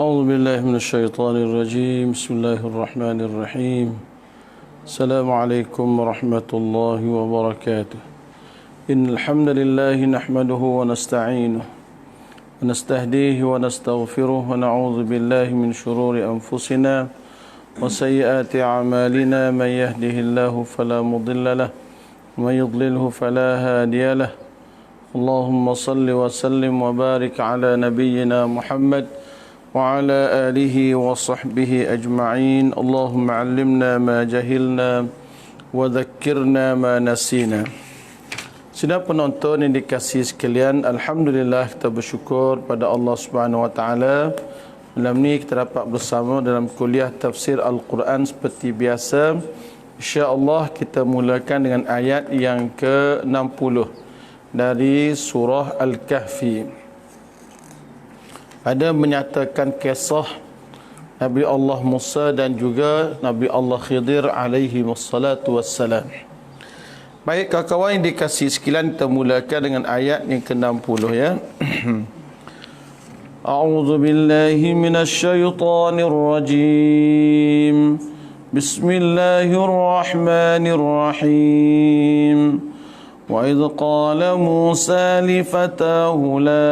أعوذ بالله من الشيطان الرجيم. بسم الله الرحمن الرحيم. السلام عليكم ورحمة الله وبركاته. إن الحمد لله نحمده ونستعينه ونستهديه ونستغفره ونعوذ بالله من شرور أنفسنا وسيئات أعمالنا. من يهده الله فلا مضل له ومن يضلله فلا هادي له. اللهم صل وسلم وبارك على نبينا محمد وعلى آله وصحبه أجمعين. اللهم علمنا ما جهلنا وذكرنا ما نسينا. Sidang penonton yang dikasihi sekalian, alhamdulillah kita bersyukur pada Allah Subhanahu wa taala. Malam ni kita dapat bersama dalam kuliah tafsir Al-Quran seperti biasa. Insya-Allah kita mulakan dengan ayat yang ke-60 dari surah Al-Kahfi. Ada menyatakan kisah Nabi Allah Musa dan juga Nabi Allah Khidir alaihi wassalatu wassalam. Baik kawan-kawan yang dikasihi sekalian, kita mulakan dengan ayat yang ke-60 ya. A'udzu billahi minasyaitonir rajim. Bismillahirrahmanirrahim. وإذ قال موسى لفتاه لا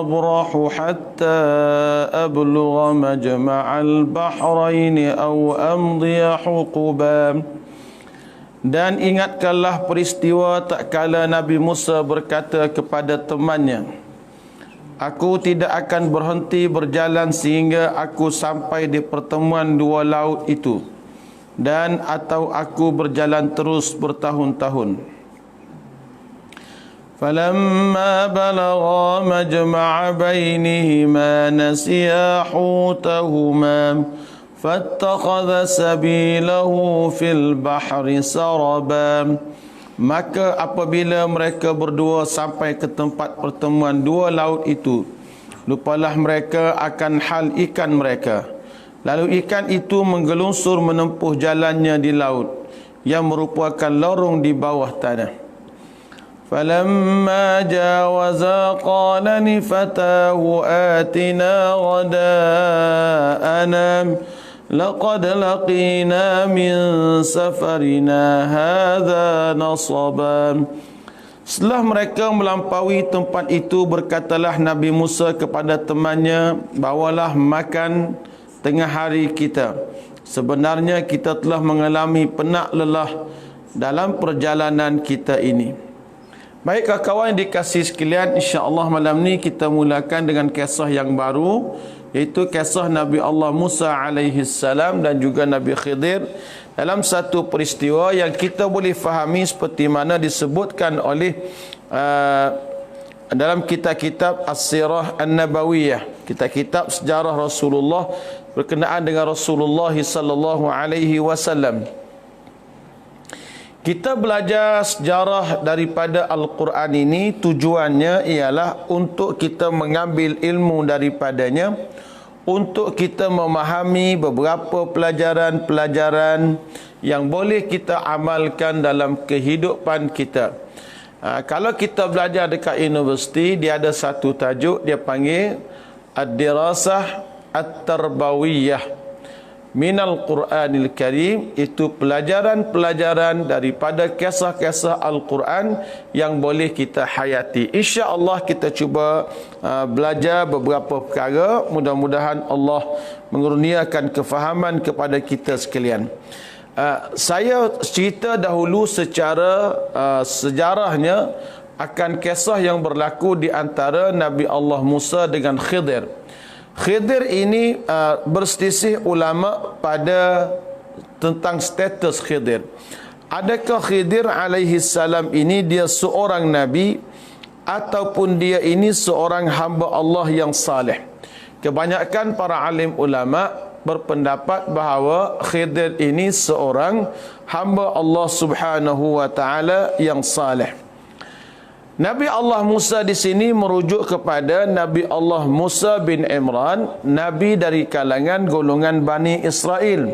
أبرح حتى أبلغ مجمع البحرين أو أمضي حقبا. Dan ingatkanlah peristiwa tak kala Nabi Musa berkata kepada temannya, aku tidak akan berhenti berjalan sehingga aku sampai di pertemuan dua laut itu, dan atau aku berjalan terus bertahun-tahun. فَلَمَّا بَلَغَا مَجْمَعَ بَيْنِهِمَا نَسِيَا حُوتَهُمَا فَاتَّخَذَ سَبِيلَهُ فِي الْبَحْرِ سَرَبًا. Maka apabila mereka berdua sampai ke tempat pertemuan dua laut itu, lupalah mereka akan hal ikan mereka. Lalu ikan itu menggelusur menempuh jalannya di laut yang merupakan lorong di bawah tanah. فَلَمَّا جَاوَزَا قَالَ لِفَتَاهُ آتِنَا غَدَاءَنَا لَقَدْ لَقِينَا مِنْ سَفَرِنَا هَذَا نَصَبًا. Setelah mereka melampaui tempat itu, berkatalah Nabi Musa kepada temannya, bawalah makan tengah hari kita. Sebenarnya kita telah mengalami penat lelah dalam perjalanan kita ini. Baik kawan-kawan yang dikasihi sekalian, insya-Allah malam ni kita mulakan dengan kisah yang baru, iaitu kisah Nabi Allah Musa alaihi salam dan juga Nabi Khidir dalam satu peristiwa yang kita boleh fahami seperti mana disebutkan oleh dalam kitab-kitab As-Sirah An-Nabawiyah, kitab-kitab sejarah Rasulullah berkenaan dengan Rasulullah sallallahu alaihi wasallam. Kita belajar sejarah daripada Al-Quran ini, tujuannya ialah untuk kita mengambil ilmu daripadanya, untuk kita memahami beberapa pelajaran-pelajaran yang boleh kita amalkan dalam kehidupan kita. Kalau kita belajar dekat universiti, dia ada satu tajuk, dia panggil Ad-Dirasah At-Tarbawiyah Minal Quranil Karim. Itu pelajaran-pelajaran daripada kisah-kisah Al-Quran yang boleh kita hayati. InsyaAllah kita cuba belajar beberapa perkara. Mudah-mudahan Allah mengurniakan kefahaman kepada kita sekalian. Saya cerita dahulu secara sejarahnya akan kisah yang berlaku di antara Nabi Allah Musa dengan Khidir. Khidir ini berselisih ulama pada tentang status Khidir. Adakah Khidir alaihi salam ini dia seorang nabi ataupun dia ini seorang hamba Allah yang saleh? Kebanyakan para alim ulama berpendapat bahawa Khidir ini seorang hamba Allah Subhanahu wa taala yang saleh. Nabi Allah Musa di sini merujuk kepada Nabi Allah Musa bin Imran, nabi dari kalangan golongan Bani Israel.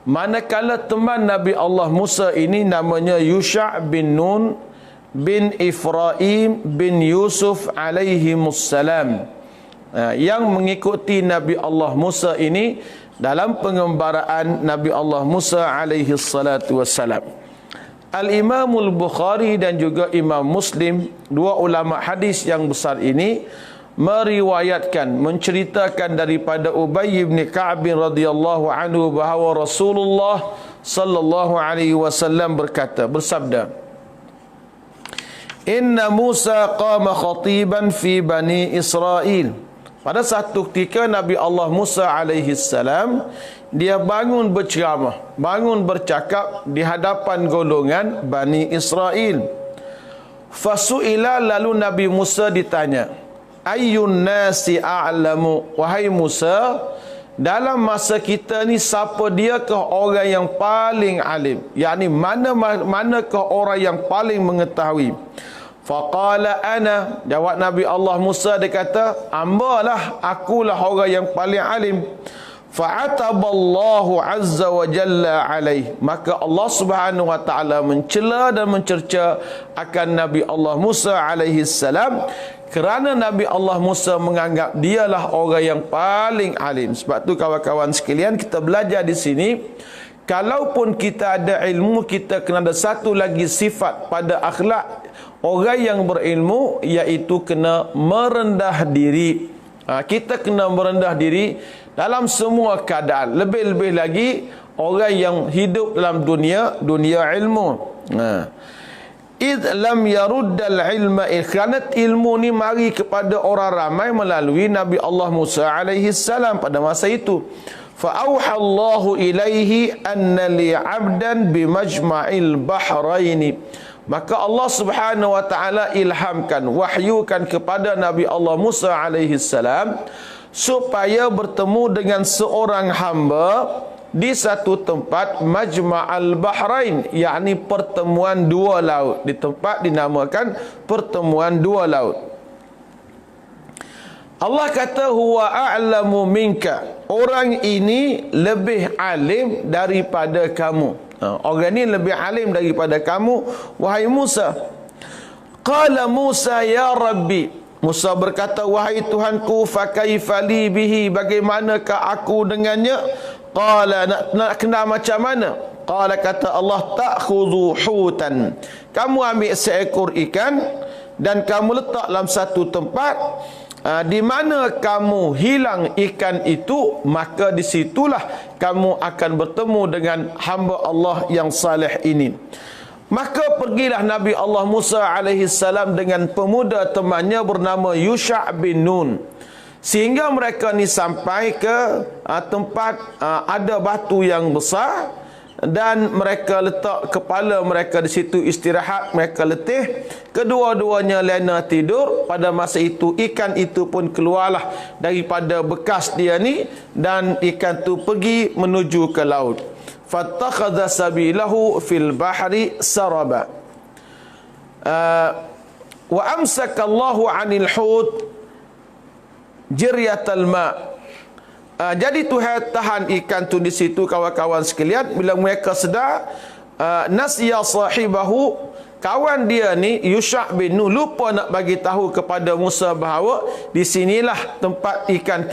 Manakala teman Nabi Allah Musa ini namanya Yusha' bin Nun bin Ifraim bin Yusuf alaihimussalam. yang mengikuti Nabi Allah Musa ini dalam pengembaraan Nabi Allah Musa alaihi salatu wassalam. Al-Imamul Bukhari dan juga Imam Muslim, dua ulama hadis yang besar ini, meriwayatkan, menceritakan daripada Ubay bin Ka'ab radhiyallahu anhu bahawa Rasulullah sallallahu alaihi wasallam bersabda, "Inna Musa qama khatiban fi Bani Israel." Pada satu ketika Nabi Allah Musa alaihi salam dia bangun berceramah, bangun bercakap di hadapan golongan Bani Israel. Fasu'ila, lalu Nabi Musa ditanya, "Ayyun nasi a'lamu?" Wahai Musa, dalam masa kita ni siapa diakah orang yang paling alim? Yani manakah orang yang paling mengetahui? Faqala ana, jawab Nabi Allah Musa, dia kata, ambalah, akulah orang yang paling alim. Fa'ataballahu azza wa jalla alaih, maka Allah subhanahu wa ta'ala mencela dan mencerca akan Nabi Allah Musa alaihi salam, kerana Nabi Allah Musa menganggap dialah orang yang paling alim. Sebab tu kawan-kawan sekalian, kita belajar di sini, kalaupun kita ada ilmu, kita kena ada satu lagi sifat pada akhlak orang yang berilmu, iaitu kena merendah diri. Kita kena merendah diri dalam semua keadaan. Lebih-lebih lagi orang yang hidup dalam dunia ilmu. Id lam yaruddal ilma, kerana ilmu ni mari kepada orang ramai melalui Nabi Allah Musa alaihi salam pada masa itu. Fa auhallahu ilaihi anna li 'abdan bi majma'il bahraini, maka Allah subhanahu wa ta'ala ilhamkan, wahyukan kepada Nabi Allah Musa alaihi salam supaya bertemu dengan seorang hamba di satu tempat Majma'al Bahrain, yakni pertemuan dua laut, di tempat dinamakan pertemuan dua laut. Allah kata, huwa a'lamu minka, orang ini lebih alim daripada kamu. Orang ini lebih alim daripada kamu, wahai Musa. Qala Musa, ya Rabbi, Musa berkata, wahai Tuhanku, fa kaifa li bihi, bagaimanakah aku dengannya? Qala, nak kena macam mana? Qala, kata Allah, ta'khudhu hutan, kamu ambil seekor ikan dan kamu letak dalam satu tempat, di mana kamu hilang ikan itu, maka disitulah kamu akan bertemu dengan hamba Allah yang saleh ini. Maka pergilah Nabi Allah Musa alaihi salam dengan pemuda temannya bernama Yusha' bin Nun, sehingga mereka ni sampai ke tempat ada batu yang besar, dan mereka letak kepala mereka di situ istirahat, mereka letih, kedua-duanya lena tidur. Pada masa itu ikan itu pun keluarlah daripada bekas dia ni, dan ikan tu pergi menuju ke laut. Fattakhadha sabilahu fil bahri saraba, wa amsaka Allahu 'anil hut jiryatal ma'. Jadi Tuhan tahan ikan tu di situ, kawan-kawan sekalian. Bila mereka sedar, nasya sahibahu, kawan dia ni Yusha' bin Nun lupa nak bagi tahu kepada Musa bahawa di sinilah tempat ikan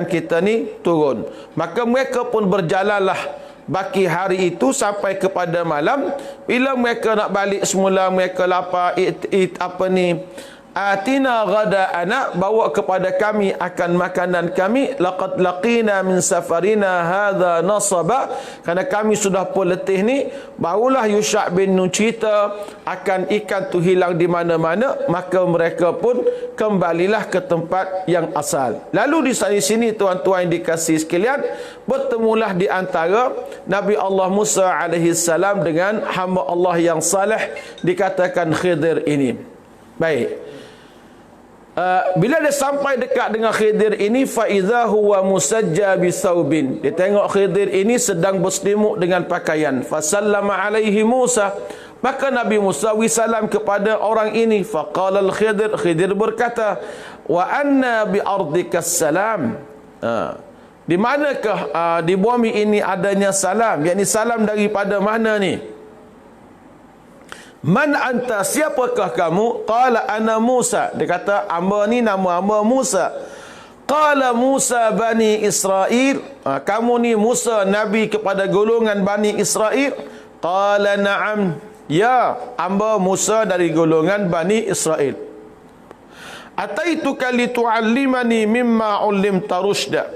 kita ni turun. Maka mereka pun berjalanlah baki hari itu sampai kepada malam. Bila mereka nak balik semula, mereka lapar, atina ghada'ana, bawa kepada kami akan makanan kami, laqad laqina min safarina hadha nasaba, kerana kami sudah pun letih ni. Barulah Yusha' bin Nun cerita akan ikan tu hilang di mana-mana, maka mereka pun kembalilah ke tempat yang asal. Lalu di sini tuan-tuan yang dikasihi sekalian, bertemulah di antara Nabi Allah Musa alaihi salam dengan hamba Allah yang saleh dikatakan Khidir ini. Baik. Bila dia sampai dekat dengan Khidir ini, fa idza huwa musajja bisaubin, dia tengok Khidir ini sedang berselimut dengan pakaian. Fa sallama alaihi Musa, maka Nabi Musa wisalam kepada orang ini. Fa qala al-Khidir, Khidir berkata, wa anna bi ardika salam, di manakah di bumi ini adanya salam, yakni salam daripada mana ni? Man anta, siapakah kamu? Qala ana Musa. Dia kata, hamba ni nama hamba Musa. Qala Musa Bani Israel. Kamu ni Musa, Nabi kepada golongan Bani Israel? Qala na'am. Ya, hamba Musa dari golongan Bani Israel. Ataituka litu'allimani mimma 'ullimta rusyda.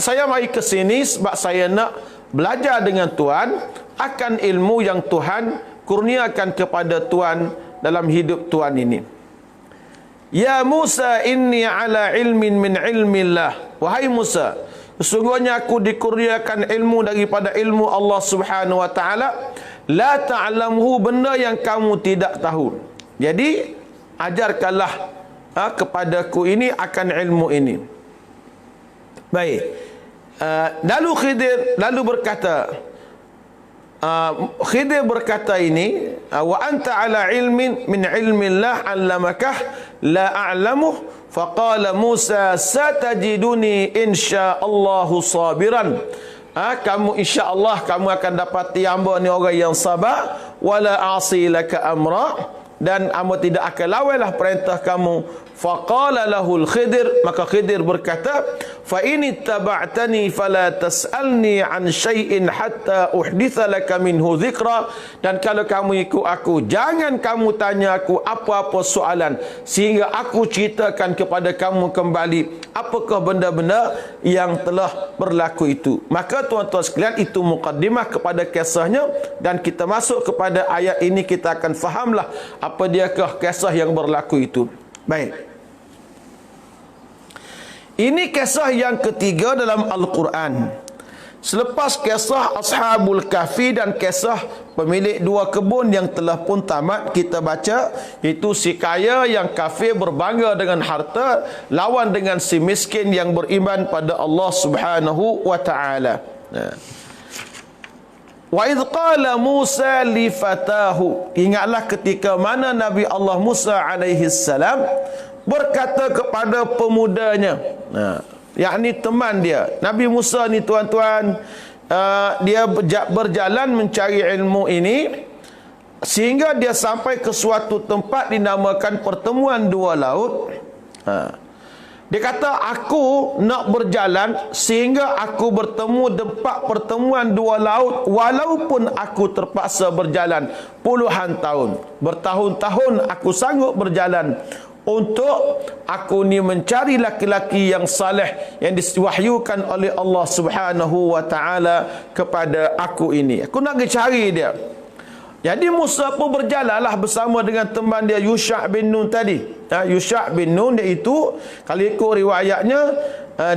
Saya mari ke sini sebab saya nak belajar dengan Tuhan akan ilmu yang Tuhan kurniakan kepada Tuhan dalam hidup Tuhan ini. Ya Musa, inni ala ilmin min ilmillah. Wahai Musa, sesungguhnya aku dikurniakan ilmu daripada ilmu Allah Subhanahu wa taala. La ta'lamuhu, benda yang kamu tidak tahu. Jadi ajarkanlah kepadaku ini akan ilmu ini. Baik. Lalu Khidir berkata, Khidir berkata ini, wa anta ala ilmin min ilmillah 'allamakah la a'lamuh. Faqala Musa, satajiduni insyaallahu sabiran. Kamu insyaallah kamu akan dapati hamba ni orang yang sabar, wala a'silaka amra, dan hamba tidak akan lawailah perintah kamu. Faqala lahul Khidir, maka Khidir berkata, fa in ittaba'tani fala tas'alni an syai'in hatta uhditha laka minhu dhikra. Dan kalau kamu ikut aku, jangan kamu tanya aku apa-apa soalan sehingga aku ceritakan kepada kamu kembali apakah benda-benda yang telah berlaku itu. Maka tuan-tuan sekalian, itu mukaddimah kepada kisahnya, dan kita masuk kepada ayat ini kita akan fahamlah apa diakah kisah yang berlaku itu. Baik. Ini kisah yang ketiga dalam Al-Quran. Selepas kisah Ashabul Kahfi dan kisah pemilik dua kebun yang telah pun tamat kita baca, itu si kaya yang kafir berbangga dengan harta lawan dengan si miskin yang beriman pada Allah Subhanahu wa taala. Wa idh qala Musa li fatahu. Ingatlah ketika mana Nabi Allah Musa alaihi salam berkata kepada pemudanya, yakni teman dia. Nabi Musa ni tuan-tuan, dia berjalan mencari ilmu ini sehingga dia sampai ke suatu tempat dinamakan pertemuan dua laut. Dia kata, aku nak berjalan sehingga aku bertemu tempat pertemuan dua laut, walaupun aku terpaksa berjalan puluhan tahun, bertahun-tahun aku sanggup berjalan untuk aku ni mencari laki-laki yang saleh yang diwahyukan oleh Allah Subhanahu wa taala kepada aku ini. Aku nak pergi cari dia. Jadi Musa pun berjalanlah bersama dengan teman dia Yusha' bin Nun tadi. Yusha' bin Nun iaitu, kalau ikut riwayatnya,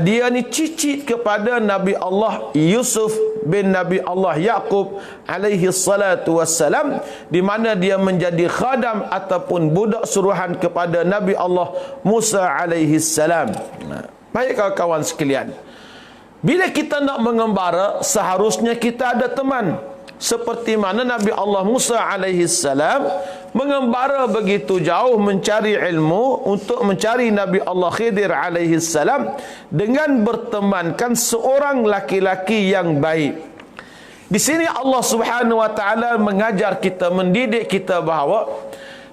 dia ni cicit kepada Nabi Allah Yusuf bin Nabi Allah Yaqub alaihi salatu wassalam, di mana dia menjadi khadam ataupun budak suruhan kepada Nabi Allah Musa alaihi salam. Baik kawan-kawan sekalian, bila kita nak mengembara, seharusnya kita ada teman. Seperti mana Nabi Allah Musa alaihi salam mengembara begitu jauh mencari ilmu untuk mencari Nabi Allah Khidir alaihi salam dengan bertemankan seorang laki-laki yang baik. Di sini Allah Subhanahu wa taala mengajar kita, mendidik kita bahawa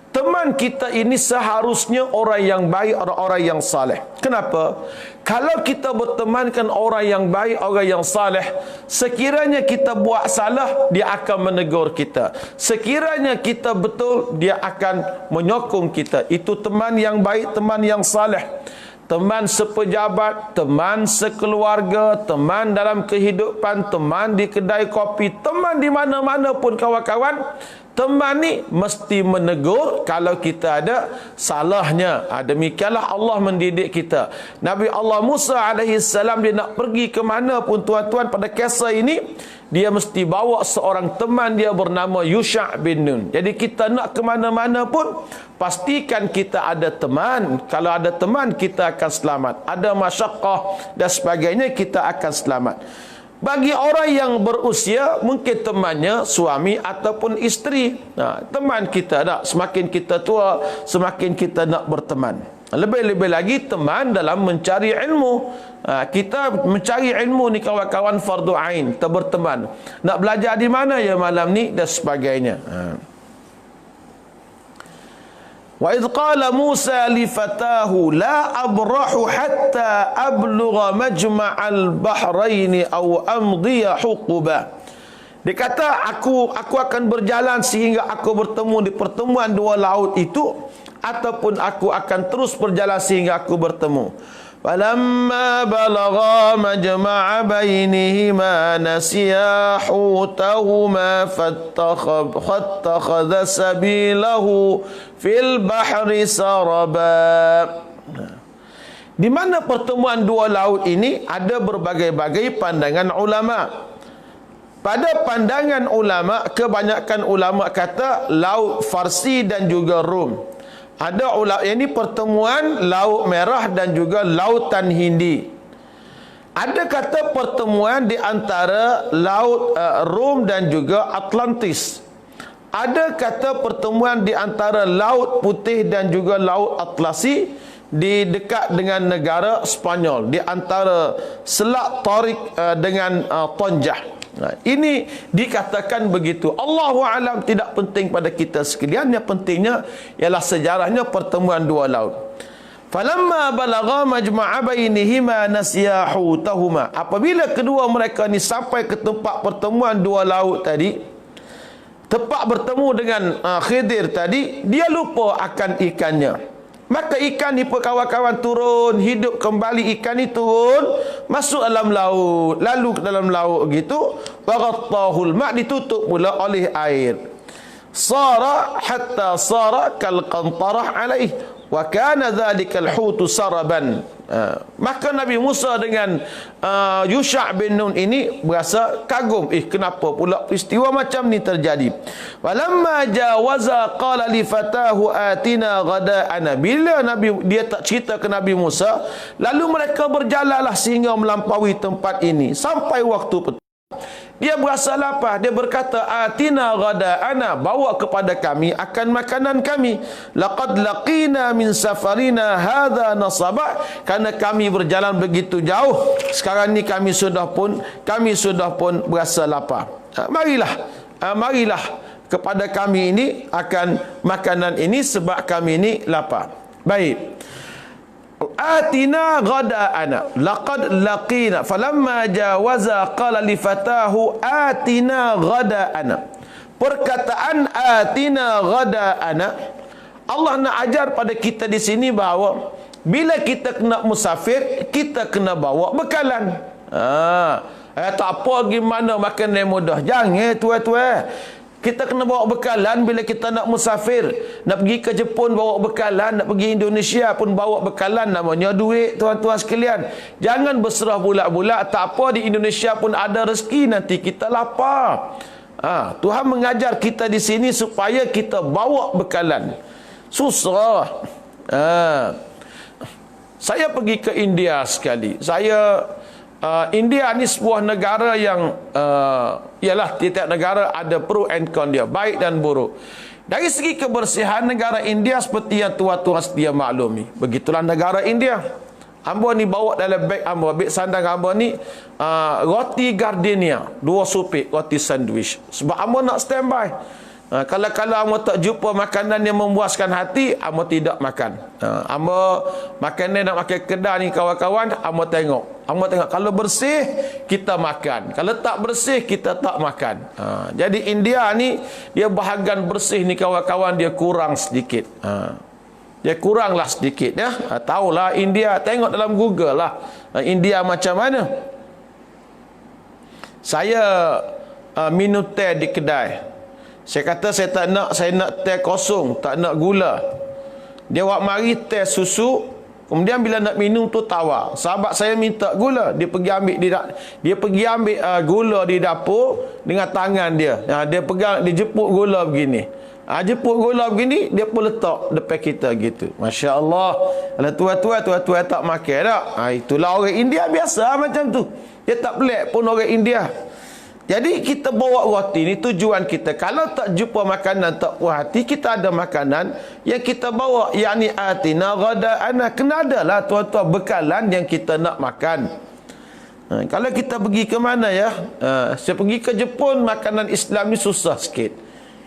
teman kita ini seharusnya orang yang baik, orang-orang yang saleh. Kenapa? Kalau kita bertemankan orang yang baik, orang yang saleh, sekiranya kita buat salah, dia akan menegur kita. Sekiranya kita betul, dia akan menyokong kita. Itu teman yang baik, teman yang saleh. Teman sepejabat, teman sekeluarga, teman dalam kehidupan, teman di kedai kopi, teman di mana-mana pun kawan-kawan. Teman ni mesti menegur kalau kita ada salahnya. Demikianlah Allah mendidik kita. Nabi Allah Musa alaihi salam, dia nak pergi ke mana pun tuan-tuan pada kisah ini, dia mesti bawa seorang teman dia bernama Yusha' bin Nun. Jadi kita nak ke mana-mana pun pastikan kita ada teman. Kalau ada teman, kita akan selamat. Ada masyaqqah dan sebagainya, kita akan selamat. Bagi orang yang berusia, mungkin temannya suami ataupun isteri. Teman kita tak, semakin kita tua, semakin kita nak berteman. Lebih-lebih lagi teman dalam mencari ilmu. Kita mencari ilmu ni kawan-kawan fardu ain, kita berteman. Nak belajar di mana ya malam ni dan sebagainya. Wa idh qala Musa li fatahu la abrahu hatta ablugha majma'al bahraini aw amdiya huquba. Dia kata aku akan berjalan sehingga aku bertemu di pertemuan dua laut itu, ataupun aku akan terus berjalan sehingga aku bertemu. Falamma balagha majma'a bainihima nasiya hutahuma fattakhadha sabilahu fil bahri saraba. Di mana pertemuan dua laut ini ada berbagai-bagai pandangan ulama. Pada pandangan ulama, kebanyakan ulama kata laut Farsi dan juga Rum. Ada ulama ini pertemuan Laut Merah dan juga Lautan Hindi. Ada kata pertemuan di antara laut Rum dan juga Atlantis. Ada kata pertemuan di antara Laut Putih dan juga Laut Atlasi di dekat dengan negara Spanyol, di antara Selat Tarik dengan Tonjah. Nah, ini dikatakan begitu. Allahu alam, tidak penting pada kita sekalian. Yang pentingnya ialah sejarahnya pertemuan dua laut. Falamma balagha majma'a bainihima nasiya hutahuma. Apabila kedua mereka ni sampai ke tempat pertemuan dua laut tadi, tempat bertemu dengan Khidir tadi, dia lupa akan ikannya. Maka ikan ni kawan-kawan turun, hidup kembali, ikan ni turun, masuk dalam laut, lalu ke dalam laut gitu, waghattahul ma', ditutup pula oleh air. Sara hatta sara kal qantarah alaih wa kana dhalikal hutu saraban. Maka Nabi Musa dengan Yusha' bin Nun ini berasa kagum, kenapa pula peristiwa macam ni terjadi. Walamma jawaza qala li fatahu atina ghada'ana. Bila dia tak cerita ke Nabi Musa, lalu mereka berjalanlah sehingga melampaui tempat ini sampai waktu petang. Dia berasa lapar, dia berkata atina ghada'ana, bawa kepada kami akan makanan kami. Laqad laqina min safarina hadha nasaba, kerana kami berjalan begitu jauh, sekarang ni kami sudah pun berasa lapar. Marilah kepada kami ini akan makanan ini sebab kami ini lapar. Baik. Atina ghada'ana laqad laqina falamma jawaza qala li fatahu atina ghada'ana. Perkataan atina ghada'ana, Allah nak ajar pada kita di sini bahawa bila kita kena musafir, kita kena bawa bekalan. Tak apa gimana makan yang mudah, jangan tuan-tuan. Kita kena bawa bekalan bila kita nak musafir. Nak pergi ke Jepun bawa bekalan, nak pergi Indonesia pun bawa bekalan, namanya duit tuan-tuan sekalian. Jangan berserah bulat-bulat, tak apa di Indonesia pun ada rezeki, nanti kita lapar. Tuhan mengajar kita di sini supaya kita bawa bekalan. Susah. Saya pergi ke India sekali. India ni sebuah negara yang ialah tiap negara ada pro and con dia, baik dan buruk. Dari segi kebersihan, negara India seperti yang tuan-tuan sedia maklumi, begitulah negara India. Hamba ni bawa dalam beg hamba, beg sandang hamba ni roti gardenia, 2 supik roti sandwich, sebab hamba nak standby. Kalau hamba tak jumpa makanan yang memuaskan hati, hamba tidak makan. Hamba makanan nak makan kedai ni kawan-kawan, hamba tengok kalau bersih kita makan, kalau tak bersih kita tak makan. Jadi India ni dia bahagian bersih ni kawan-kawan dia kurang sedikit. Dia kuranglah sedikit ya. Tahulah India, tengok dalam Google lah India macam mana. Saya minum teh di kedai. Saya kata saya nak teh kosong, tak nak gula. Dia buat mari teh susu, kemudian bila nak minum tu tawar. Sahabat saya minta gula, dia pergi ambil gula di dapur dengan tangan dia. Dia pegang, dia jepuk gula begini. Jepuk gula begini, dia pun letak depan kita gitu. Masya Allah. Kalau tuan-tuan tak makan tak? Itulah orang India biasa macam tu. Dia tak pelik pun orang India. Jadi kita bawa roti ni tujuan kita. Kalau tak jumpa makanan, tak puas hati, kita ada makanan yang kita bawa. Yani atina ghada'ana. Kena adalah tuan-tuan bekalan yang kita nak makan. Kalau kita pergi ke mana ya? Saya pergi ke Jepun, makanan Islam ni susah sikit.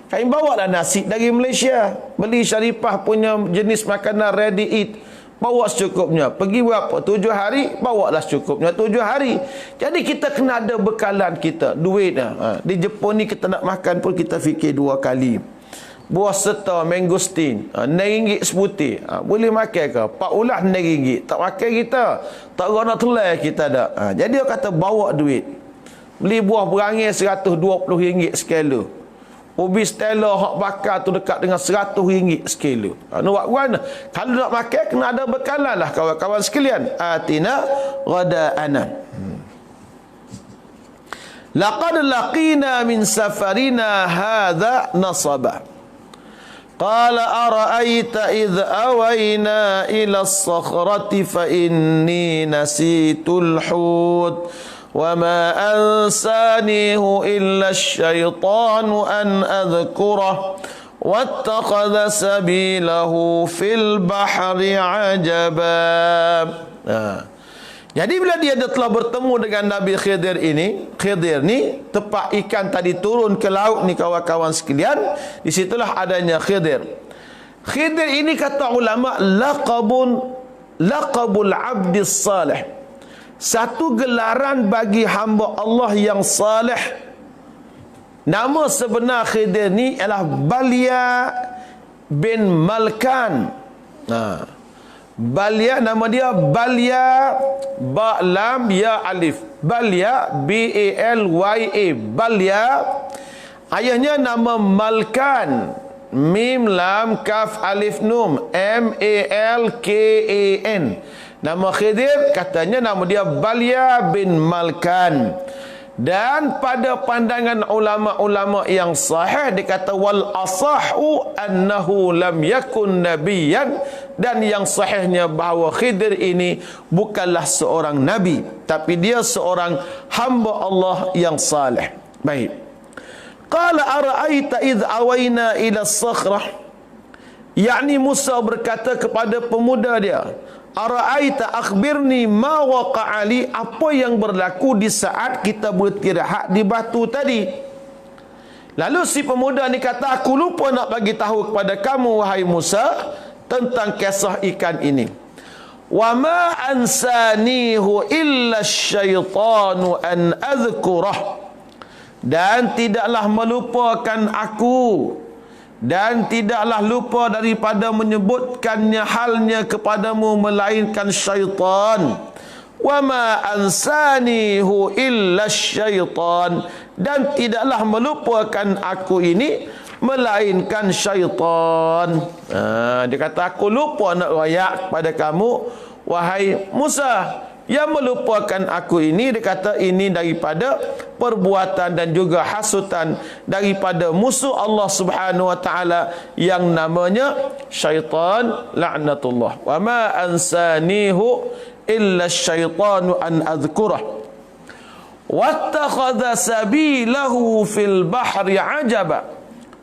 Kami bawa lah nasi dari Malaysia. Beli Sharifah punya jenis makanan ready eat. Bawa secukupnya. Pergi berapa? 7 hari, bawa lah secukupnya 7 hari. Jadi kita kena ada bekalan kita, duit. Di Jepun ni kita nak makan pun kita fikir 2 kali. Buah serta, mangosteen, RM6 sebutir. Boleh makan ke? Pak ulah RM6. Tak makan kita. Tak guna telai kita dah. Jadi dia kata bawa duit. Beli buah berangi RM120 sekilo. Ubi Stella hak bakar tu dekat dengan RM100 sekilo. Nak buat mana? Kalau nak makan kena ada bekalan lah kawan-kawan sekalian. Atina ghada'ana. Laqad laqina min safarina hadha nasaba. Qala ara'aita idh awayna ila as-sakhrati fa inni nasitul hut. وما أنسانيه إلا الشيطان أن أذكره واتخذ سبيله في البحر عجبا. Jadi bila dia telah bertemu dengan Nabi Khidir ni tepat ikan tadi turun ke laut ni kawan-kawan sekalian, di situlah adanya Khidir. Khidir ini kata ulama laqabul abdis salih. Satu gelaran bagi hamba Allah yang salih. Nama sebenar Khidir ni ialah Balya bin Malkan. Balya, nama dia Balya, ba lam ya alif. Balya, B-A-L-Y-A. Balya. Ayahnya nama Malkan. Mim lam kaf alif nun. M-A-L-K-A-N. Nama Khidir katanya nama dia Balya bin Malkan. Dan pada pandangan ulama-ulama yang sahih dikata wal asahu annahu lam yakun nabiyyan, dan yang sahihnya bahawa Khidir ini bukanlah seorang nabi tapi dia seorang hamba Allah yang saleh. Baik. Qala ara'aita idh awayna ila as-sakhrah. Yakni Musa berkata kepada pemuda dia, ara'aita akhbirni ma waqa'ali, apa yang berlaku di saat kita beristirahat di batu tadi. Lalu si pemuda ni kata, aku lupa nak bagi tahu kepada kamu wahai Musa tentang kisah ikan ini. Wa ma ansanihu illa syaitanu an adhkurah. Dan tidaklah melupakan aku, dan tidaklah lupa daripada menyebutkannya halnya kepadamu melainkan syaitan. Wa ma ansanihu illa syaitan, dan tidaklah melupakan aku ini melainkan syaitan. Dia kata aku lupa nak royak kepada kamu wahai Musa. Yang melupakan aku ini, dia kata ini daripada perbuatan dan juga hasutan daripada musuh Allah Subhanahu wa taala yang namanya syaitan laknatullah. Wa ma ansanihu illa syaitanu an adhkurah. Wattakhadha sabilahu fil bahri ajaba.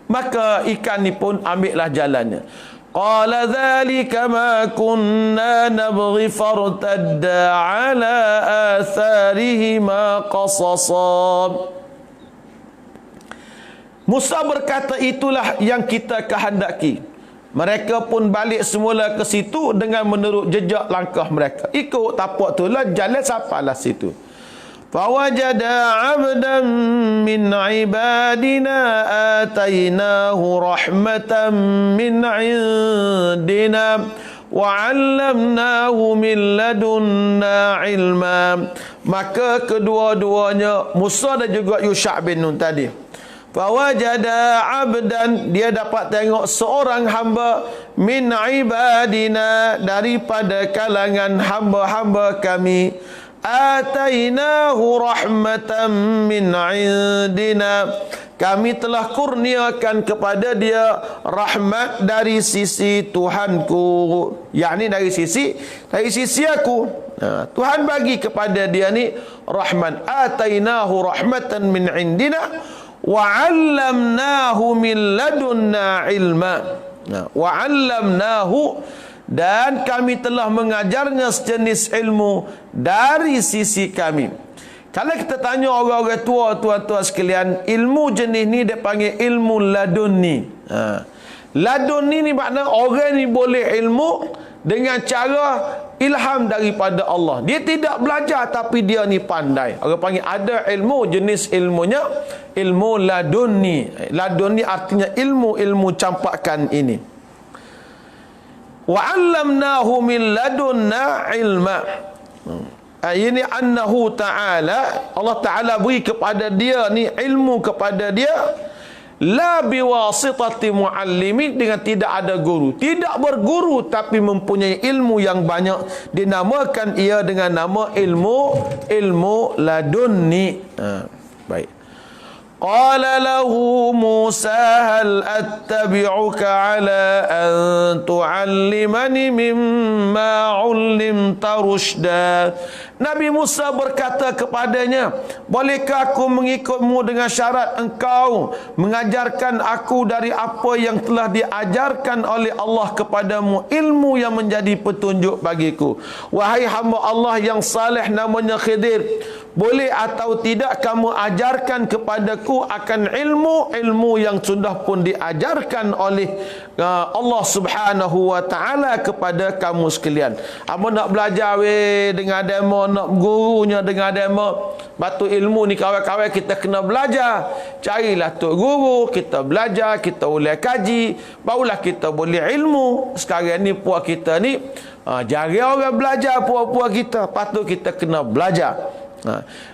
Maka ikan ni pun ambillah jalannya. Qala dhalika ma kunna nabghi fartadda ala atharihima qasasa. Musa berkata, itulah yang kita kehendaki. Mereka pun balik semula ke situ dengan menurut jejak langkah mereka. Ikut tapak tu lah, jalan sampailah situ. Fawajada 'abdan min 'ibadina atainahu rahmatan min 'indina wa 'allamnahu min ladunna 'ilma. Maka kedua-duanya Musa dan juga Yusha' bin Nun tadi, fawajada 'abdan, dia dapat tengok seorang hamba min 'ibadina, daripada kalangan hamba-hamba kami, atainahu rahmatan min indina, kami telah kurniakan kepada dia rahmat dari sisi Tuhanku, yakni dari sisi aku. Tuhan bagi kepada dia ni rahmat. Atainahu rahmatan min indina wa 'allamnahu min ladunna ilma. Wa 'allamnahu, dan kami telah mengajarnya sejenis ilmu dari sisi kami. Kalau kita tanya orang-orang tua, tuan-tuan sekalian, ilmu jenis ni dia panggil ilmu laduni. Laduni ni makna orang ni boleh ilmu dengan cara ilham daripada Allah. Dia tidak belajar tapi dia ni pandai. Orang panggil ada ilmu, jenis ilmunya ilmu laduni. Laduni artinya ilmu campakan ini. Wa 'allamnahu min ladunna ilma. Ini annahu ta'ala, Allah Ta'ala beri kepada dia ni ilmu kepada dia, la biwasitati muallimin, dengan tidak ada guru, tidak berguru tapi mempunyai ilmu yang banyak. Dinamakan ia dengan nama ilmu ladunni. Baik. Qala lahu Musa hal attabi'uka ala an tu'allimani mimma 'ullimta rushda. Nabi Musa berkata kepadanya, bolehkah aku mengikutmu dengan syarat engkau mengajarkan aku dari apa yang telah diajarkan oleh Allah kepadamu, ilmu yang menjadi petunjuk bagiku. Wahai hamba Allah yang saleh namanya Khidir, boleh atau tidak kamu ajarkan kepadaku akan ilmu yang sudah pun diajarkan oleh Allah Subhanahu wa taala kepada kamu sekalian. Apa nak belajar dengan demo, nak gurunya dengan demo. Batu ilmu ni kawan-kawan kita kena belajar. Carilah tok guru, kita belajar, kita boleh kaji, barulah kita boleh ilmu. Sekarang ni puak kita ni jarang orang belajar puak-puak kita. Patut kita kena belajar.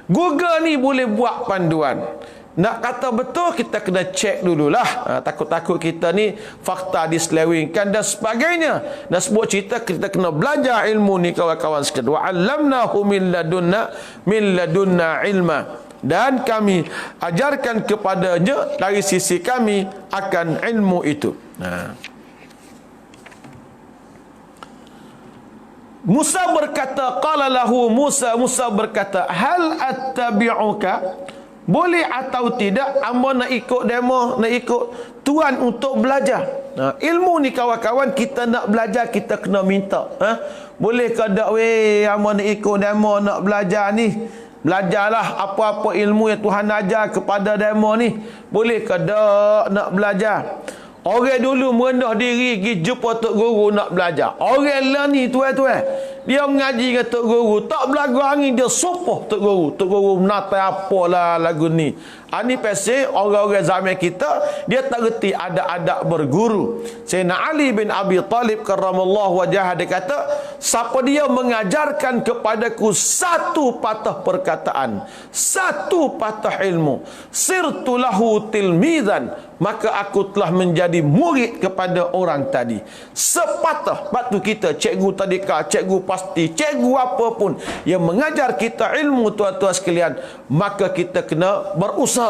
Google ni boleh buat panduan. Nak kata betul, kita kena cek dululah. Takut-takut kita ni fakta diselewengkan dan sebagainya. Dan sebuah cerita kita kena belajar ilmu ni kawan-kawan sekalian. Wa 'allamnahu min ladunna ilma. Dan kami ajarkan kepadanya dari sisi kami akan ilmu itu. Musa berkata, qala lahu Musa berkata, hal attabi'uka, boleh atau tidak hamba nak ikut demo, nak ikut tuan untuk belajar. Ilmu ni kawan-kawan, kita nak belajar kita kena minta. Boleh ke tak hamba nak ikut demo, nak belajar ni? Belajarlah apa-apa ilmu yang Tuhan ajar kepada demo ni. Boleh ke tak nak belajar? Orang dulu merendah diri pergi jumpa tok guru nak belajar. Orang lah ni tuan-tuan, dia mengaji dengan tok guru, tak belagu angin dia sopoh tok guru. Tok guru menata apalah lagu ni. Ini pasal orang-orang zaman kita dia tak reti ada adab berguru. Sayyidina Ali bin Abi Talib karramallahu wajhah dia kata, siapa dia mengajarkan kepadaku satu patah perkataan, satu patah ilmu, sirtu lahu tilmizan, maka aku telah menjadi murid kepada orang tadi. Sepatah batu kita, cikgu tadika, cikgu pasti, cikgu apapun yang mengajar kita ilmu tuan-tuan sekalian, maka kita kena berusaha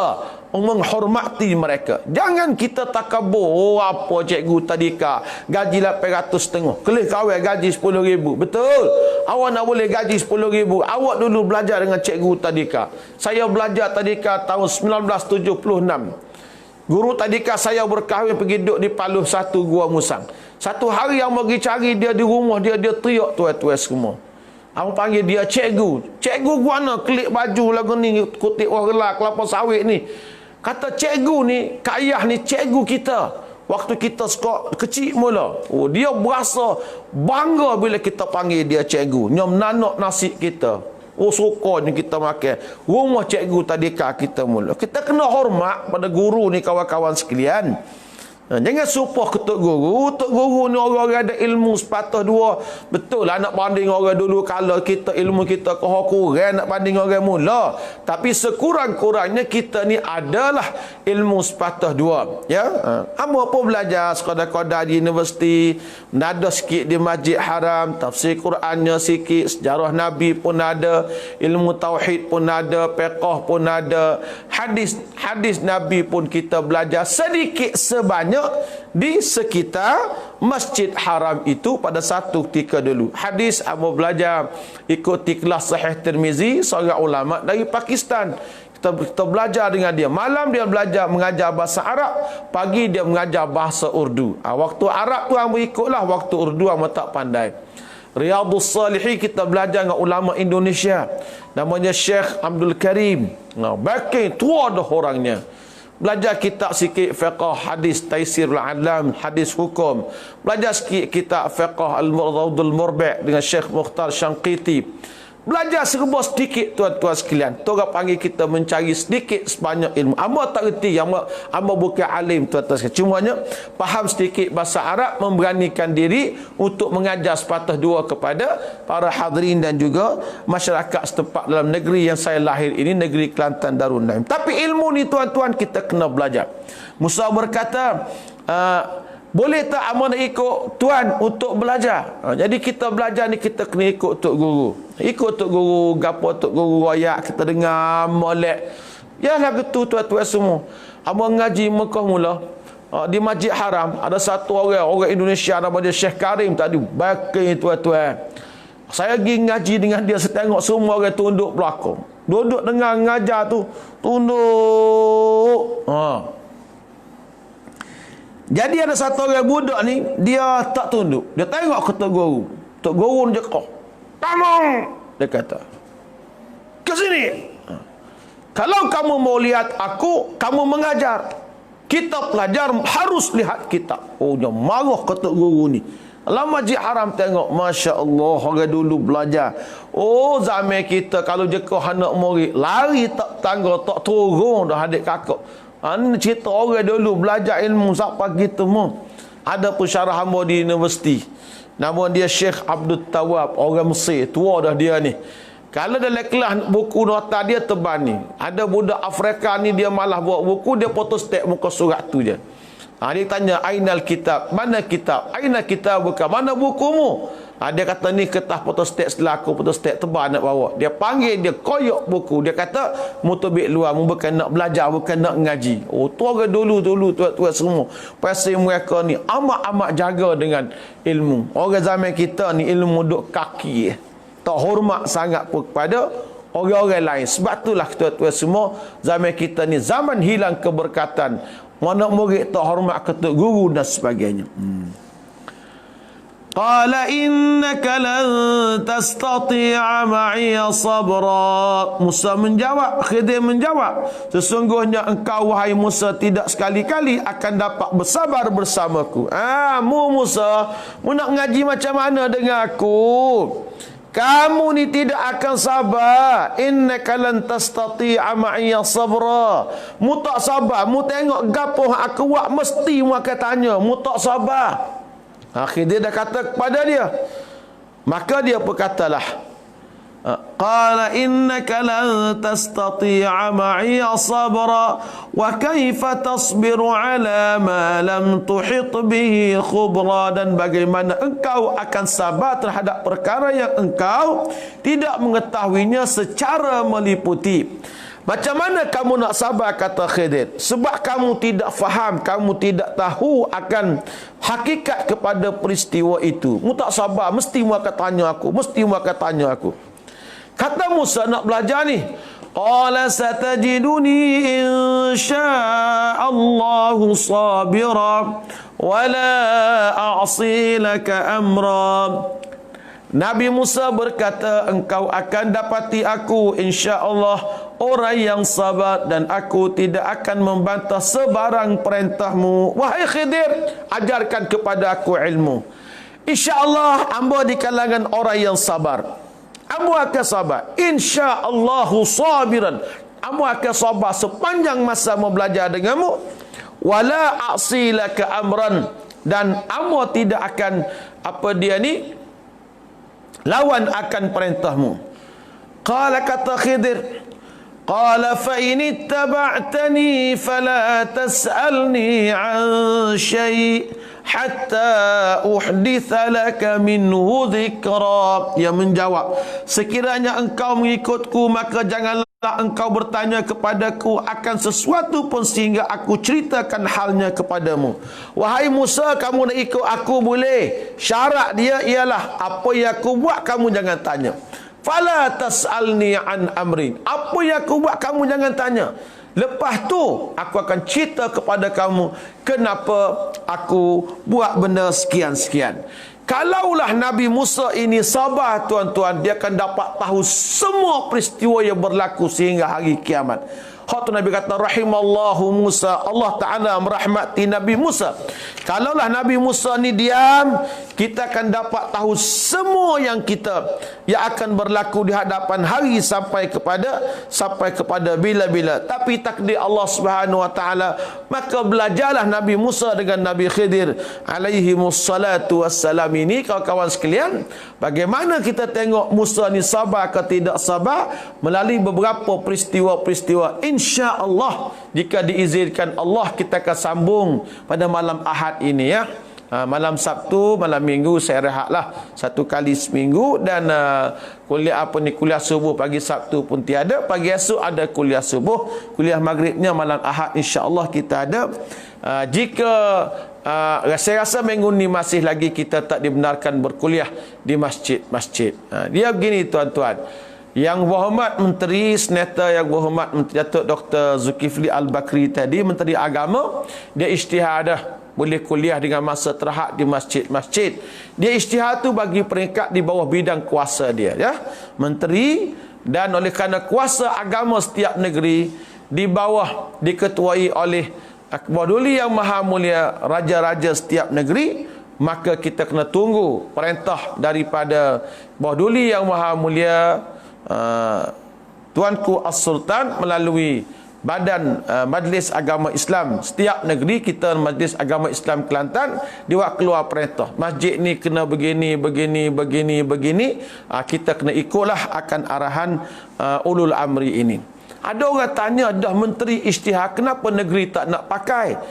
menghormati mereka. Jangan kita takabur, apa cikgu tadika gaji 800 kelih kawai gaji 10,000. Betul, awak nak boleh gaji 10,000, awak dulu belajar dengan cikgu tadika. Saya belajar tadika tahun 1976. Guru tadika saya berkahwin pergi duduk di Paluh 1 Gua Musang. Satu hari yang pergi cari dia di rumah dia teriak tuan-tuan semua. Aku panggil dia cikgu. Cikgu gua nak klik baju lagu ni, kutip warla kelapa sawit ni. Kata cikgu ni, Kak Ayah ni cikgu kita. Waktu kita sekolah kecil mula. Oh, dia berasa bangga bila kita panggil dia cikgu. Nyom nanak nasi kita. Oh, sokong kita makan. Rumah cikgu tadika kita mula. Kita kena hormat pada guru ni kawan-kawan sekalian. Jangan sumpah ke tok guru. Tok guru ni orang-orang ada ilmu sepatah dua. Betul lah nak banding orang dulu, kalau kita ilmu kita kurang nak banding orang mula. Tapi sekurang-kurangnya kita ni adalah ilmu sepatah dua. Ya, apa belajar sekadar-kadar di universiti, nada sikit di Masjid Haram, tafsir Qurannya sikit, sejarah Nabi pun ada, ilmu tauhid pun ada, fiqh pun ada, hadis Nabi pun kita belajar sedikit sebanyak di sekitar Masjid Haram itu pada satu ketika dulu. Hadis Abu belajar ikuti kelas Sahih Tirmizi, seorang ulama dari Pakistan. Kita belajar dengan dia. Malam dia belajar mengajar bahasa Arab, pagi dia mengajar bahasa Urdu. Waktu Arab tu hang ikutlah, waktu Urdu hang tak pandai. Riyadhus Salihin kita belajar dengan ulama Indonesia. Namanya Syekh Abdul Karim. Baki tua dah orangnya. Belajar kitab sikit fiqh hadis Taisirul Alam, hadis hukum. Belajar sikit kitab fiqh Al-Murdul Murbi' dengan Syekh Mukhtar Syangqiti. Belajar serba sedikit tuan-tuan sekalian. Orang panggil kita mencari sedikit sebanyak ilmu. Amba tak reti, amba bukan alim tuan-tuan sekalian. Cumanya faham sedikit bahasa Arab, memberanikan diri untuk mengajar sepatah dua kepada para hadirin dan juga masyarakat setempat dalam negeri yang saya lahir ini, negeri Kelantan Darul Naim. Tapi ilmu ni tuan-tuan kita kena belajar. Musa berkata, boleh tak amak nak ikut tuan untuk belajar? Jadi kita belajar ni kita kena ikut tok guru. Ikut tok guru, gapo tok guru ayat kita dengar molek. Yalah gitu tuan-tuan semua. Amak ngaji Mekah mula. Di Masjid Haram ada satu orang Indonesia nama dia Syekh Karim tadi. Baki tuan-tuan. Saya pergi ngaji dengan dia, saya tengok semua orang tunduk belakang. Duduk dengar ngajar tu, tunduk. Jadi ada satu orang budak ni, dia tak tunduk. Dia tengok ke Tok Guru. Tok Guru ni cakap, "Kamu," dia kata, "ke sini. Kalau kamu mau lihat aku, kamu mengajar. Kita pelajar harus lihat kitab." Oh, dia marah ke Tok Guru ni. Dalam Masjid Haram tengok, Masya Allah, orang dulu belajar. Oh, zaman kita kalau jeka anak murid, lari tak tangga, tak turun dah adik kakak. Ini cerita orang dulu belajar ilmu sampai gitu mu. Ada pensyarah hamba di universiti. Nama dia Syekh Abdul Tawab, orang Mesir. Tua dah dia ni. Kalau dalam kelas buku nota dia tebal ni. Ada budak Afrika ni dia malah buat buku, dia photostat muka surat tu je. Dia tanya, "Ainal kitab?" Mana kitab? "Aina kitab buka?" Mana bukumu? Dia kata, "Ni kertas photostat setelah aku photostat tebal nak bawa." Dia panggil, dia koyok buku. Dia kata, "Mu tebik luar, mu bukan nak belajar, bukan nak ngaji." Oh, tu orang dulu tuan-tuan semua. Pasal mereka ni amat-amat jaga dengan ilmu. Orang zaman kita ni ilmu duk kaki. Tak hormat sangat pun kepada orang-orang lain. Sebab itulah tuan-tuan semua, zaman kita ni zaman hilang keberkatan. Mana murid tak hormat ketua guru dan sebagainya. Qala innaka lan tastati'a ma'iya sabra. Musa menjawab, Khidir menjawab, sesungguhnya engkau wahai Musa tidak sekali-kali akan dapat bersabar bersamaku. Musa, mu nak ngaji macam mana dengan aku? Kamu ni tidak akan sabar. Innaka lan tastati'a ma'iya sabra. Mu tak sabar, mu tengok gapo aku buat mesti mu akan tanya, mu tak sabar. Akhirnya dia dah kata kepada dia. Maka dia berkatalah, qala innaka lan tastati'a ma'iya sabra wa kaifa tasbiru ala ma lam tuhit bihi khubra. Dan bagaimana engkau akan sabar terhadap perkara yang engkau tidak mengetahuinya secara meliputi. Macam mana kamu nak sabar, kata Khidir? Sebab kamu tidak faham, kamu tidak tahu akan hakikat kepada peristiwa itu. Mu tak sabar, mesti mu akan tanya aku, mesti mu akan tanya aku. Kata Musa nak belajar ni, qala satajiduni insya'allahu sabira wa la a'si laka amra. Nabi Musa berkata, engkau akan dapati aku insya-Allah orang yang sabar dan aku tidak akan membantah sebarang perintahmu. Wahai Khidir, ajarkan kepada aku ilmu. Insya-Allah hamba di kalangan orang yang sabar. Hamba akan sabar. Insya-Allahu sabiran. Hamba akan sabar sepanjang masa mau belajar denganmu. Wala a'si laka amran. Dan hamba tidak akan lawan akan perintahmu. Qala, kata Khidir, qala fa in ittaba'tani fala tas'alni 'an syai' hatta uhditha laka minhu dhikra. Dia menjawab, sekiranya engkau mengikutku maka janganlah engkau bertanya kepadaku akan sesuatu pun sehingga aku ceritakan halnya kepadamu. Wahai Musa, kamu nak ikut aku boleh. Syarat dia ialah apa yang aku buat kamu jangan tanya. Fala tas'alni an amrin. Apa yang aku buat kamu jangan tanya. Lepas tu aku akan cerita kepada kamu kenapa aku buat benda sekian-sekian. Kalaulah Nabi Musa ini sabar tuan-tuan, dia akan dapat tahu semua peristiwa yang berlaku sehingga hari kiamat. Waktu Nabi kata rahimallahu Musa, Allah Ta'ala merahmati Nabi Musa. Kalaulah Nabi Musa ni diam, kita akan dapat tahu semua yang akan berlaku di hadapan hari sampai kepada bila-bila. Tapi takdir Allah Subhanahu Wa Ta'ala, maka belajarlah Nabi Musa dengan Nabi Khidir alaihi wassalatu wassalam ini. Kawan-kawan sekalian, bagaimana kita tengok Musa ni sabar ke tidak sabar melalui beberapa peristiwa-peristiwa. InsyaAllah jika diizinkan Allah, kita akan sambung pada malam Ahad ini ya. Malam Sabtu, malam Minggu saya rehatlah satu kali seminggu. Dan kuliah subuh pagi Sabtu pun tiada. Pagi esok ada kuliah subuh. Kuliah maghribnya malam Ahad insya-Allah kita ada. Jika saya rasa minggu ni masih lagi kita tak dibenarkan berkuliah di masjid-masjid. Dia begini tuan-tuan. Yang berhormat Menteri Senator, yang berhormat Menteri Datuk Dr. Zulkifli Al-Bakri tadi, Menteri Agama, dia isytihar dah boleh kuliah dengan masa terhad di masjid-masjid. Dia isytihar tu bagi peringkat di bawah bidang kuasa dia ya. Menteri, dan oleh kerana kuasa agama setiap negeri di bawah diketuai oleh Akbar Duli Yang Maha Mulia, raja-raja setiap negeri, maka kita kena tunggu perintah daripada Bawah Duli Yang Maha Mulia Tuanku As-Sultan melalui Badan Majlis Agama Islam setiap negeri. Kita Majlis Agama Islam Kelantan, dia buat keluar perintah masjid ni kena begini. Kita kena ikutlah akan arahan ulul amri ini. Ada orang tanya, dah menteri isytihar, kenapa negeri tak nak pakai?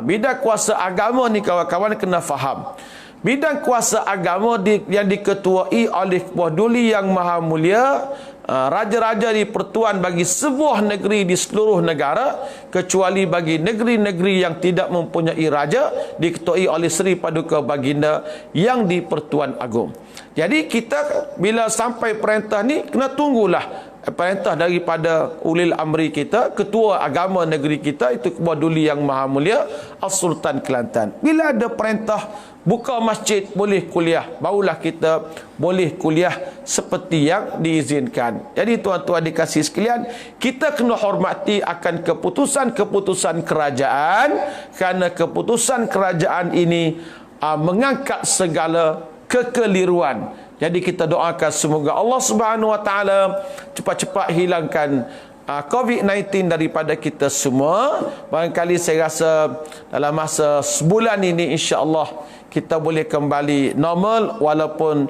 Bidang kuasa agama ni kawan-kawan kena faham. Bidang kuasa agama yang diketuai oleh Bawah Duli Yang Maha Mulia, raja-raja di pertuan bagi sebuah negeri di seluruh negara, kecuali bagi negeri-negeri yang tidak mempunyai raja, diketuai oleh Seri Paduka Baginda yang di Pertuan Agong. Jadi kita bila sampai perintah ni kena tunggulah perintah daripada ulil amri kita, ketua agama negeri kita, itu Bawah Duli Yang Maha Mulia As-Sultan Kelantan. Bila ada perintah buka masjid boleh kuliah, barulah kita boleh kuliah seperti yang diizinkan. Jadi tuan-tuan dikasih sekalian, kita kena hormati akan keputusan-keputusan kerajaan, kerana keputusan kerajaan ini mengangkat segala kekeliruan. Jadi kita doakan semoga Allah Subhanahu Wa Taala cepat-cepat hilangkan COVID-19 daripada kita semua. Barangkali saya rasa dalam masa sebulan ini insya-Allah kita boleh kembali normal, walaupun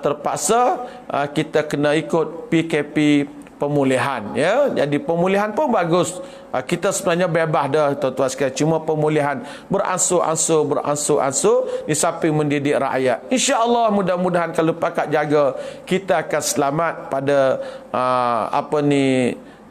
terpaksa kita kena ikut PKP pemulihan ya. Jadi pemulihan pun bagus. Kita sebenarnya bebas dah tuan-tuan sekalian, cuma pemulihan beransur-ansur di samping mendidik rakyat. Insya-Allah mudah-mudahan kalau pakat jaga, kita akan selamat pada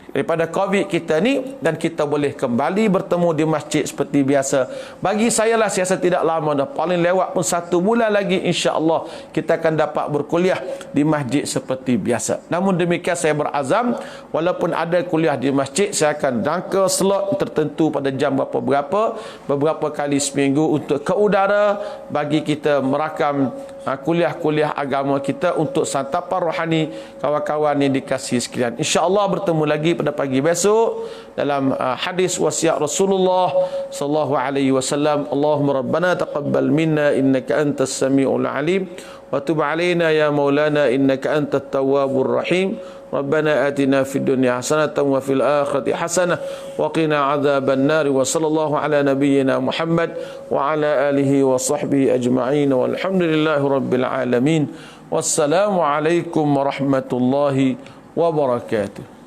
daripada COVID kita ni, dan kita boleh kembali bertemu di masjid seperti biasa. Bagi saya lah, saya rasa tidak lama dah, paling lewat pun 1 bulan lagi insya-Allah kita akan dapat berkuliah di masjid seperti biasa. Namun demikian saya berazam, walaupun ada kuliah di masjid, saya akan jangka slot tertentu pada jam beberapa kali seminggu untuk ke udara, bagi kita merakam kuliah-kuliah agama kita untuk santapan rohani kawan-kawan yang dikasihi sekalian. InsyaAllah bertemu lagi pada pagi besok dalam hadis wasiat Rasulullah sallallahu alaihi wasallam. Allahumma rabbana taqabbal minna innaka antas samiul alim wa tub alaina ya maulana innaka antat tawwabur rahim. ربنا آتنا في الدنيا حسنة وفي الآخرة حسنة وقنا عذاب النار وصلى الله على نبينا محمد وعلى آله وصحبه أجمعين والحمد لله رب العالمين والسلام عليكم ورحمة الله وبركاته.